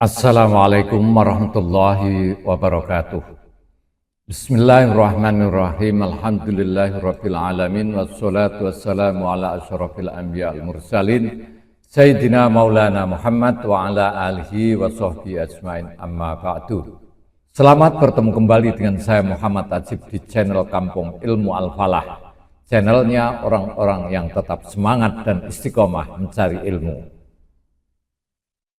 Assalamualaikum warahmatullahi wabarakatuh. Bismillahirrahmanirrahim. Alhamdulillahirabbil alamin wassalatu wassalamu ala asyrafil anbiya'il mursalin sayyidina maulana Muhammad wa ala alihi wa sahbihi ajmain, amma ba'du. Selamat bertemu kembali dengan saya Muhammad Ajib di channel Kampung Ilmu Al-Falah. Channelnya orang-orang yang tetap semangat dan istiqomah mencari ilmu.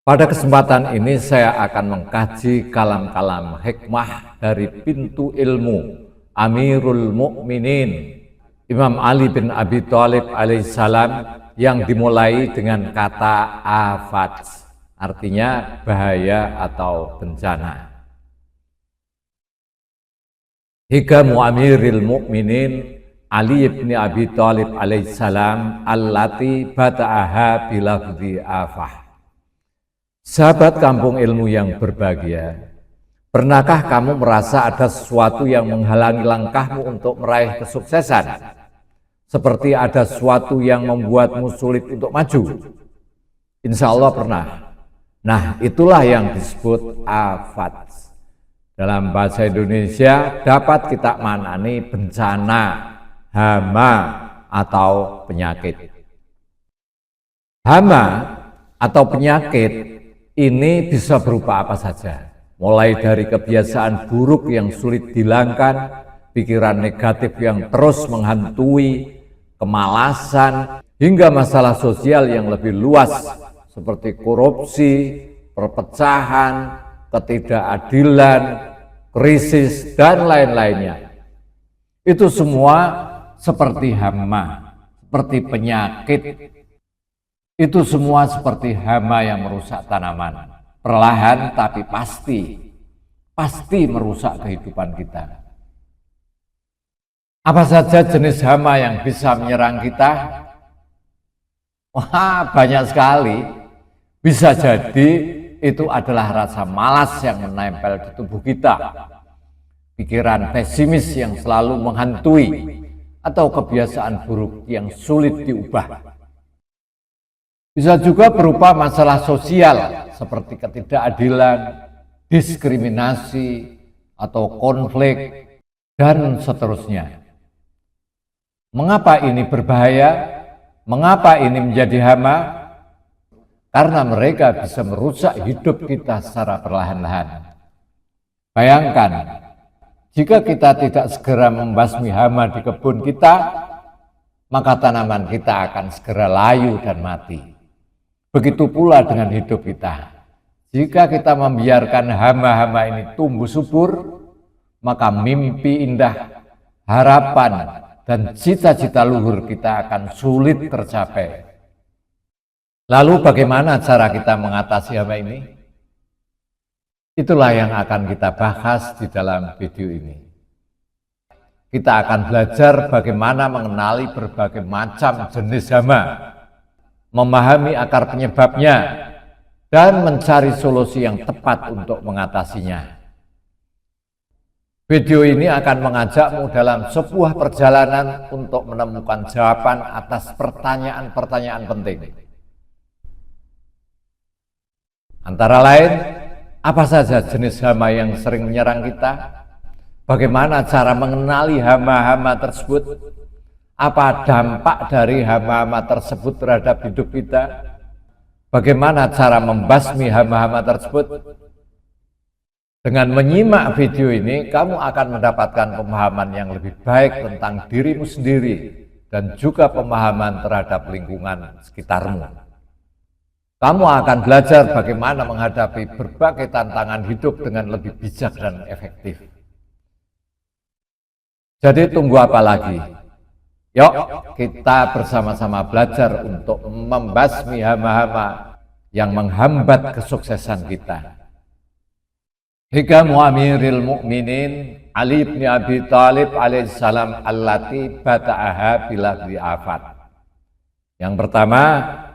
Pada kesempatan ini saya akan mengkaji kalam-kalam hikmah dari pintu ilmu Amirul Mukminin Imam Ali bin Abi Thalib alaihissalam yang dimulai dengan kata afat, artinya bahaya atau bencana. Hikamu Amiril Mukminin Ali bin Abi Thalib alaihissalam allati bata'aha bilafzi afah. Sahabat kampung ilmu yang berbahagia, pernahkah kamu merasa ada sesuatu yang menghalangi langkahmu untuk meraih kesuksesan? Seperti ada sesuatu yang membuatmu sulit untuk maju? Insya Allah pernah. Nah, itulah yang disebut afat. Dalam bahasa Indonesia dapat kita maknani bencana, hama, atau penyakit. Hama atau penyakit ini bisa berupa apa saja, mulai dari kebiasaan buruk yang sulit dihilangkan, pikiran negatif yang terus menghantui, kemalasan, hingga masalah sosial yang lebih luas seperti korupsi, perpecahan, ketidakadilan, krisis, dan lain-lainnya. Itu semua seperti hama, seperti penyakit. Itu semua seperti hama yang merusak tanaman, perlahan tapi pasti merusak kehidupan kita. Apa saja jenis hama yang bisa menyerang kita? Wah, banyak sekali. Bisa jadi itu adalah rasa malas yang menempel di tubuh kita, pikiran pesimis yang selalu menghantui, atau kebiasaan buruk yang sulit diubah. Bisa juga berupa masalah sosial seperti ketidakadilan, diskriminasi, atau konflik, dan seterusnya. Mengapa ini berbahaya? Mengapa ini menjadi hama? Karena mereka bisa merusak hidup kita secara perlahan-lahan. Bayangkan, jika kita tidak segera membasmi hama di kebun kita, maka tanaman kita akan segera layu dan mati. Begitu pula dengan hidup kita. Jika kita membiarkan hama-hama ini tumbuh subur, maka mimpi indah, harapan, dan cita-cita luhur kita akan sulit tercapai. Lalu bagaimana cara kita mengatasi hama ini? Itulah yang akan kita bahas di dalam video ini. Kita akan belajar bagaimana mengenali berbagai macam jenis hama, memahami akar penyebabnya, dan mencari solusi yang tepat untuk mengatasinya. Video ini akan mengajakmu dalam sebuah perjalanan untuk menemukan jawaban atas pertanyaan-pertanyaan penting. Antara lain, apa saja jenis hama yang sering menyerang kita? Bagaimana cara mengenali hama-hama tersebut? Apa dampak dari hama-hama tersebut terhadap hidup kita? Bagaimana cara membasmi hama-hama tersebut? Dengan menyimak video ini, kamu akan mendapatkan pemahaman yang lebih baik tentang dirimu sendiri dan juga pemahaman terhadap lingkungan sekitarmu. Kamu akan belajar bagaimana menghadapi berbagai tantangan hidup dengan lebih bijak dan efektif. Jadi tunggu apa lagi? Yuk kita bersama-sama belajar untuk membasmi hama-hama yang menghambat kesuksesan kita. Hikamu Amiril Mukminin Ali bin Abi Thalib alaihissalam allati bata'aha bilafzi afat. Yang pertama,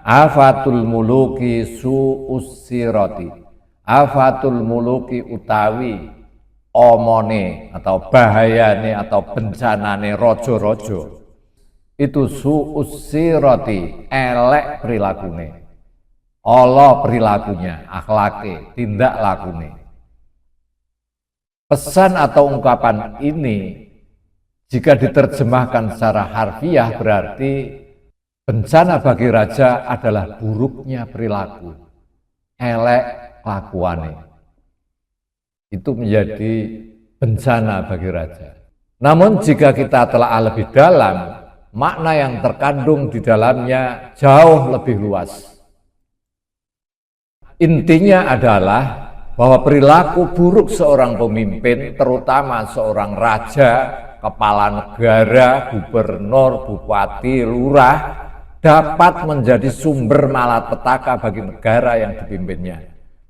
afatul muluki su'us sirati. Afatul muluki utawi omone atau bahayane atau bencanane rojo-rojo. Itu su'us sirati, elek perilakune. Allah perilakunya, akhlake, tindak lakune. Pesan atau ungkapan ini jika diterjemahkan secara harfiah berarti bencana bagi raja adalah buruknya perilaku, elek kelakuane. Itu menjadi bencana bagi raja. Namun jika kita telah lebih dalam, makna yang terkandung di dalamnya jauh lebih luas. Intinya adalah bahwa perilaku buruk seorang pemimpin, terutama seorang raja, kepala negara, gubernur, bupati, lurah, dapat menjadi sumber malapetaka bagi negara yang dipimpinnya,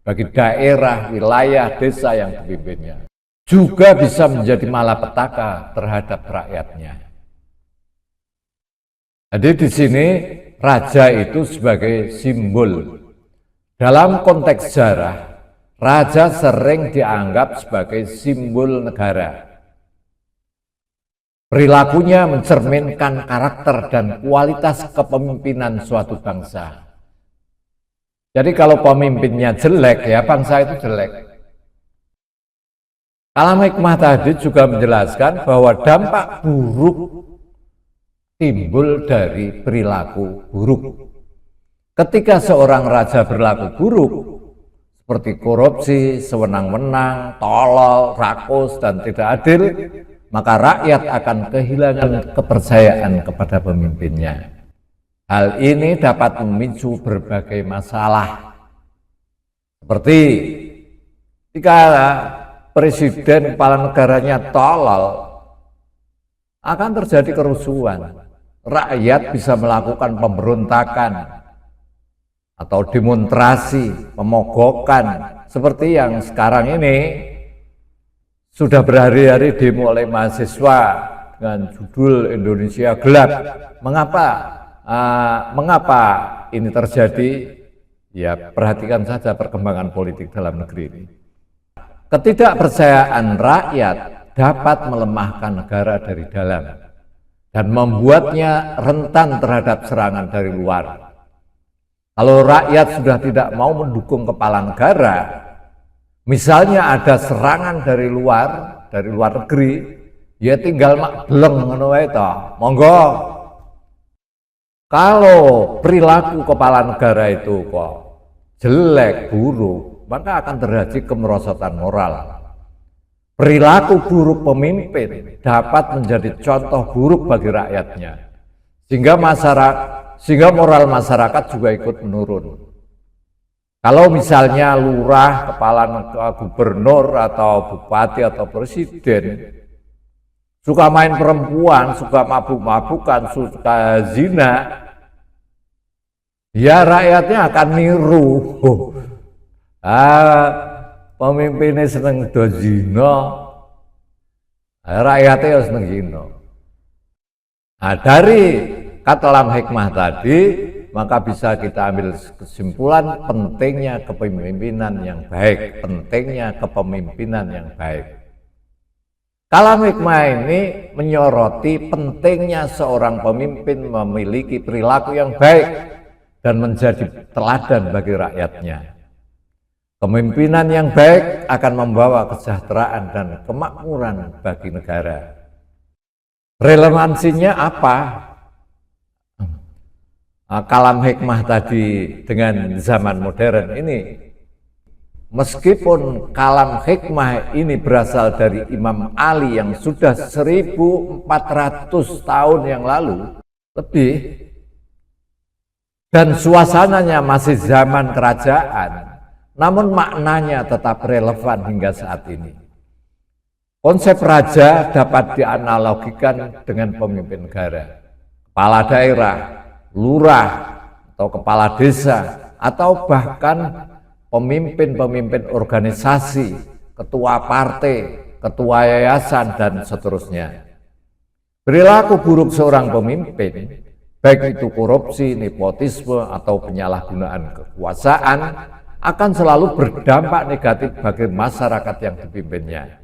bagi daerah, wilayah, desa yang dipimpinnya. Juga bisa menjadi malapetaka terhadap rakyatnya. Jadi di sini raja itu sebagai simbol. Dalam konteks sejarah, raja sering dianggap sebagai simbol negara. Perilakunya mencerminkan karakter dan kualitas kepemimpinan suatu bangsa. Jadi kalau pemimpinnya jelek, ya bangsa itu jelek. Kalam hikmah tadi juga menjelaskan bahwa dampak buruk timbul dari perilaku buruk. Ketika seorang raja berlaku buruk, seperti korupsi, sewenang-wenang, tolol, rakus, dan tidak adil, maka rakyat akan kehilangan kepercayaan kepada pemimpinnya. Hal ini dapat memicu berbagai masalah. Seperti jika presiden kepala negaranya tolol, akan terjadi kerusuhan. Rakyat bisa melakukan pemberontakan atau demonstrasi, pemogokan, seperti yang sekarang ini sudah berhari-hari demo oleh mahasiswa dengan judul Indonesia Gelap. Mengapa ini terjadi? Ya, perhatikan saja perkembangan politik dalam negeri ini. Ketidakpercayaan rakyat dapat melemahkan negara dari dalam dan membuatnya rentan terhadap serangan dari luar. Kalau rakyat sudah tidak mau mendukung kepala negara, misalnya ada serangan dari luar negeri, ya tinggal mak beleng ngono wae to. Monggo. Kalau perilaku kepala negara itu kok jelek, buruk, maka akan terjadi kemerosotan moral. Perilaku buruk pemimpin dapat menjadi contoh buruk bagi rakyatnya, sehingga moral masyarakat juga ikut menurun. Kalau misalnya lurah, kepala gubernur atau bupati atau presiden suka main perempuan, suka mabuk-mabukan, suka zina, ya rakyatnya akan niru. Pemimpinnya seneng do zina, rakyatnya seneng zina. Nah, dari katalam hikmah tadi, maka bisa kita ambil kesimpulan pentingnya kepemimpinan yang baik, pentingnya kepemimpinan yang baik. Kalam hikmah ini menyoroti pentingnya seorang pemimpin memiliki perilaku yang baik dan menjadi teladan bagi rakyatnya. Kepemimpinan yang baik akan membawa kesejahteraan dan kemakmuran bagi negara. Relevansinya apa? Kalam hikmah tadi dengan zaman modern ini, meskipun kalam hikmah ini berasal dari Imam Ali yang sudah 1400 tahun yang lalu lebih, dan suasananya masih zaman kerajaan, namun maknanya tetap relevan hingga saat ini. Konsep raja dapat dianalogikan dengan pemimpin negara, kepala daerah, lurah atau kepala desa, atau bahkan pemimpin-pemimpin organisasi, ketua partai, ketua yayasan, dan seterusnya. Perilaku buruk seorang pemimpin, baik itu korupsi, nepotisme, atau penyalahgunaan kekuasaan, akan selalu berdampak negatif bagi masyarakat yang dipimpinnya.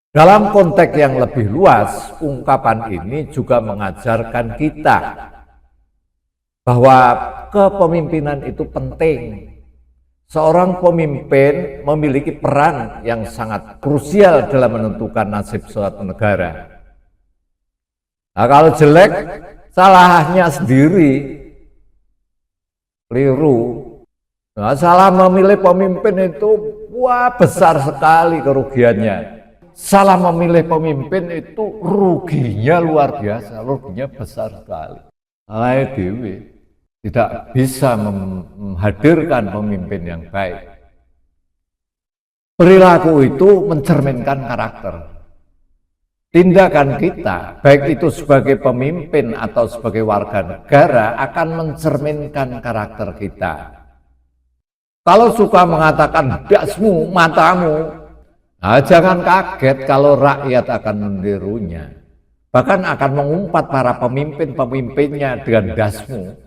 Dalam konteks yang lebih luas, ungkapan ini juga mengajarkan kita bahwa kepemimpinan itu penting. Seorang pemimpin memiliki peran yang sangat krusial dalam menentukan nasib suatu negara. Nah, kalau jelek, salahnya sendiri, keliru. Nah, salah memilih pemimpin itu wah besar sekali kerugiannya. Salah memilih pemimpin itu ruginya luar biasa, ruginya besar sekali. Salah dewi tidak bisa menghadirkan pemimpin yang baik. Perilaku itu mencerminkan karakter. Tindakan kita, baik itu sebagai pemimpin atau sebagai warga negara, akan mencerminkan karakter kita. Kalau suka mengatakan dasmu, matamu, nah, jangan kaget kalau rakyat akan menirunya. Bahkan akan mengumpat para pemimpin-pemimpinnya dengan dasmu.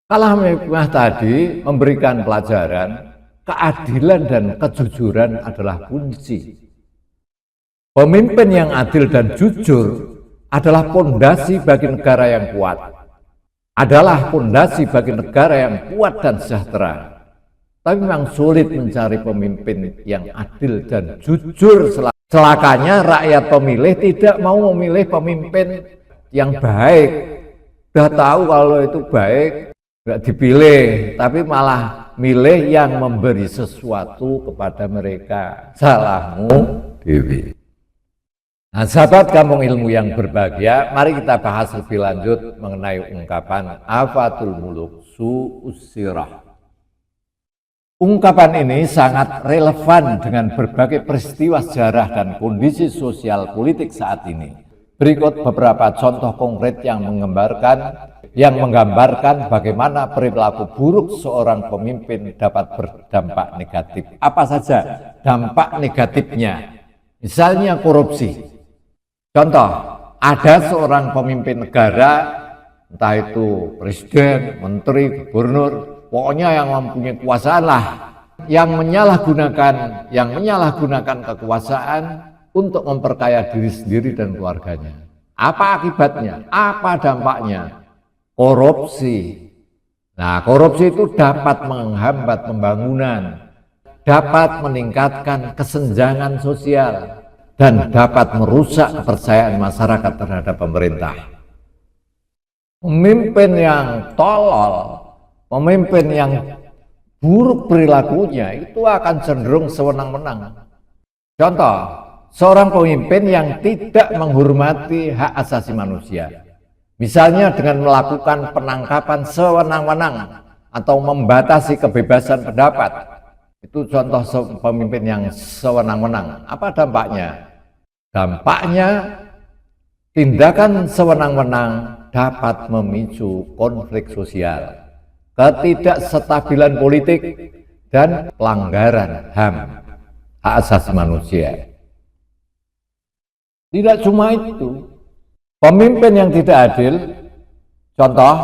Kalah Hikmah tadi memberikan pelajaran, keadilan dan kejujuran adalah kunci. Pemimpin yang adil dan jujur adalah pondasi bagi negara yang kuat. Adalah pondasi bagi negara yang kuat dan sejahtera. Tapi memang sulit mencari pemimpin yang adil dan jujur. Celakanya rakyat pemilih tidak mau memilih pemimpin yang baik. Sudah tahu kalau itu baik, nggak dipilih, tapi malah milih yang memberi sesuatu kepada mereka. Salahmu dewi. Nah, sahabat Kampung Ilmu yang berbahagia, mari kita bahas lebih lanjut mengenai ungkapan Afatul Muluk Su'usirah. Ungkapan ini sangat relevan dengan berbagai peristiwa sejarah dan kondisi sosial politik saat ini. Berikut beberapa contoh konkret yang menggambarkan bagaimana perilaku buruk seorang pemimpin dapat berdampak negatif. Apa saja dampak negatifnya? Misalnya korupsi. Contoh, ada seorang pemimpin negara, entah itu presiden, menteri, gubernur, pokoknya yang mempunyai kekuasaan lah, yang menyalahgunakan kekuasaan untuk memperkaya diri sendiri dan keluarganya. Apa akibatnya? Apa dampaknya? Korupsi. Nah, korupsi itu dapat menghambat pembangunan, dapat meningkatkan kesenjangan sosial, dan dapat merusak kepercayaan masyarakat terhadap pemerintah. Pemimpin yang tolol, pemimpin yang buruk perilakunya itu akan cenderung sewenang-wenang. Contoh, seorang pemimpin yang tidak menghormati hak asasi manusia. Misalnya dengan melakukan penangkapan sewenang-wenang atau membatasi kebebasan pendapat. Itu contoh pemimpin yang sewenang-wenang. Apa dampaknya? Dampaknya tindakan sewenang-wenang dapat memicu konflik sosial, ketidakstabilan politik, dan pelanggaran HAM, hak asasi manusia. Tidak cuma itu, pemimpin yang tidak adil, contoh,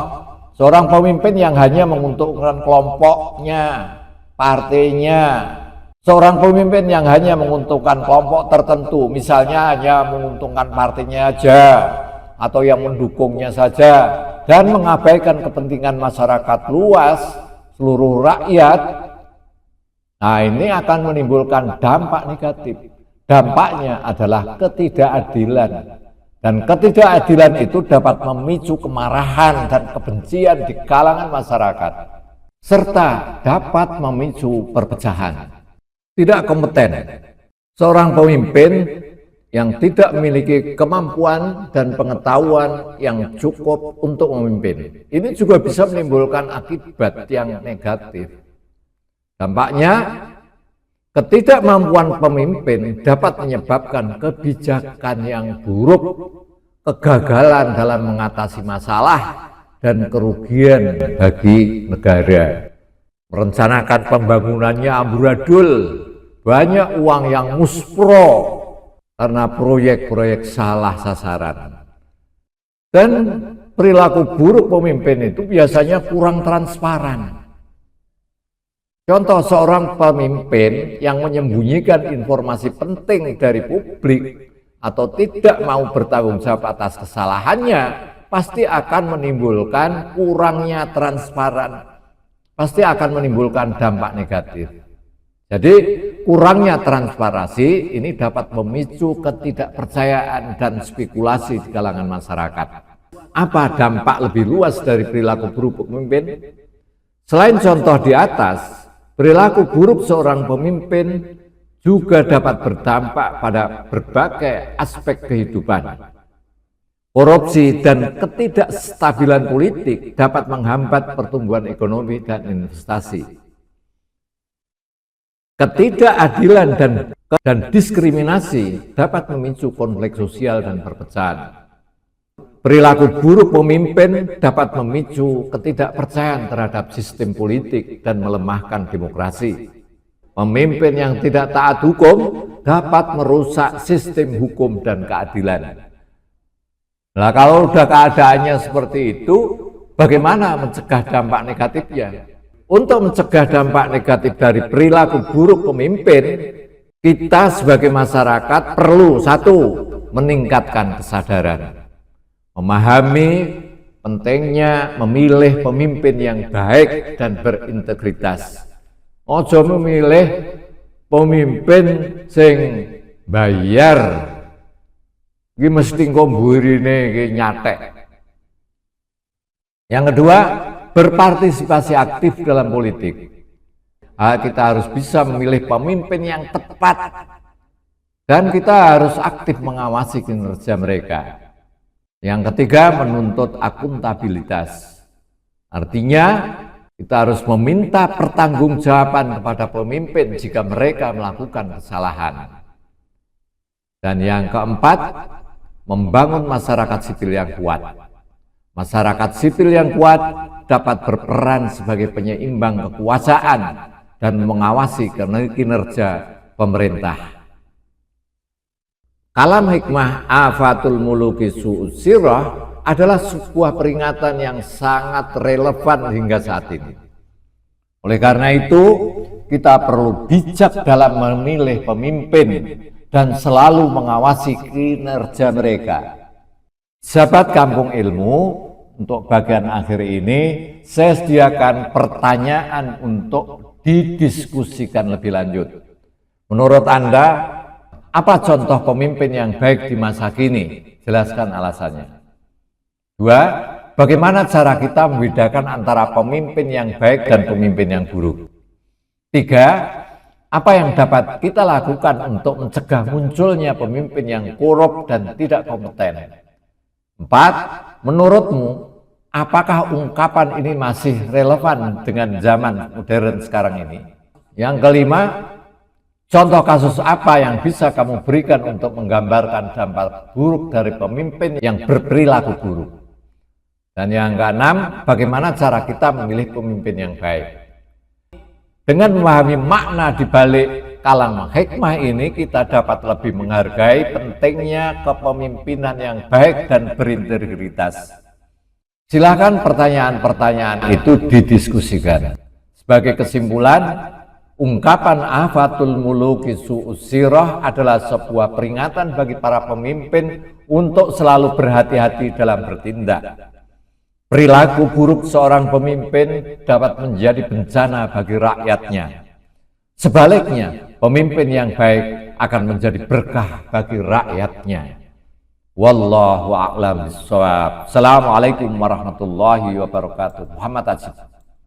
seorang pemimpin yang hanya menguntungkan kelompoknya, partainya, seorang pemimpin yang hanya menguntungkan kelompok tertentu, misalnya hanya menguntungkan partainya aja, atau yang mendukungnya saja, dan mengabaikan kepentingan masyarakat luas, seluruh rakyat. Nah, ini akan menimbulkan dampak negatif. Dampaknya adalah ketidakadilan. Dan ketidakadilan itu dapat memicu kemarahan dan kebencian di kalangan masyarakat, serta dapat memicu perpecahan. Tidak kompeten. Seorang pemimpin yang tidak memiliki kemampuan dan pengetahuan yang cukup untuk memimpin. Ini juga bisa menimbulkan akibat yang negatif. Dampaknya, ketidakmampuan pemimpin dapat menyebabkan kebijakan yang buruk, kegagalan dalam mengatasi masalah, dan kerugian bagi negara. Merencanakan pembangunannya amburadul, banyak uang yang muspro karena proyek-proyek salah sasaran. Dan perilaku buruk pemimpin itu biasanya kurang transparan. Contoh, seorang pemimpin yang menyembunyikan informasi penting dari publik atau tidak mau bertanggung jawab atas kesalahannya pasti akan menimbulkan kurangnya transparan, pasti akan menimbulkan dampak negatif. Jadi kurangnya transparansi ini dapat memicu ketidakpercayaan dan spekulasi di kalangan masyarakat. Apa dampak lebih luas dari perilaku buruk pemimpin? Selain contoh di atas, perilaku buruk seorang pemimpin juga dapat berdampak pada berbagai aspek kehidupan. Korupsi dan ketidakstabilan politik dapat menghambat pertumbuhan ekonomi dan investasi. Ketidakadilan dan diskriminasi dapat memicu konflik sosial dan perpecahan. Perilaku buruk pemimpin dapat memicu ketidakpercayaan terhadap sistem politik dan melemahkan demokrasi. Pemimpin yang tidak taat hukum dapat merusak sistem hukum dan keadilan. Nah, kalau sudah keadaannya seperti itu, bagaimana mencegah dampak negatifnya? Untuk mencegah dampak negatif dari perilaku buruk pemimpin, kita sebagai masyarakat perlu satu, meningkatkan kesadaran, memahami pentingnya memilih pemimpin yang baik dan berintegritas. Ojo memilih pemimpin sing bayar, iki mesti engko mburine iki nyatek. Yang kedua, berpartisipasi aktif dalam politik. Kita harus bisa memilih pemimpin yang tepat dan kita harus aktif mengawasi kinerja mereka. Yang ketiga, menuntut akuntabilitas. Artinya, kita harus meminta pertanggungjawaban kepada pemimpin jika mereka melakukan kesalahan. Dan yang keempat, membangun masyarakat sipil yang kuat. Masyarakat sipil yang kuat dapat berperan sebagai penyeimbang kekuasaan dan mengawasi kinerja pemerintah. Kalam hikmah Afatul Muluki Su'us Sirah adalah sebuah peringatan yang sangat relevan hingga saat ini. Oleh karena itu, kita perlu bijak dalam memilih pemimpin dan selalu mengawasi kinerja mereka. Sahabat Kampung Ilmu, untuk bagian akhir ini, saya sediakan pertanyaan untuk didiskusikan lebih lanjut. Menurut Anda, apa contoh pemimpin yang baik di masa kini? Jelaskan alasannya. 2. Bagaimana cara kita membedakan antara pemimpin yang baik dan pemimpin yang buruk? 3. Apa yang dapat kita lakukan untuk mencegah munculnya pemimpin yang korup dan tidak kompeten? 4. Menurutmu, apakah ungkapan ini masih relevan dengan zaman modern sekarang ini? Yang kelima, contoh kasus apa yang bisa kamu berikan untuk menggambarkan dampak buruk dari pemimpin yang berperilaku buruk? Dan yang keenam, bagaimana cara kita memilih pemimpin yang baik? Dengan memahami makna di balik kalam hikmah ini, kita dapat lebih menghargai pentingnya kepemimpinan yang baik dan berintegritas. Silakan pertanyaan-pertanyaan itu didiskusikan. Sebagai kesimpulan, ungkapan Afatul Muluki Su'us Sirah adalah sebuah peringatan bagi para pemimpin untuk selalu berhati-hati dalam bertindak. Perilaku buruk seorang pemimpin dapat menjadi bencana bagi rakyatnya. Sebaliknya, pemimpin yang baik akan menjadi berkah bagi rakyatnya. Wallahu a'lam bishawab. Assalamualaikum warahmatullahi wabarakatuh. Muhammad Ajib.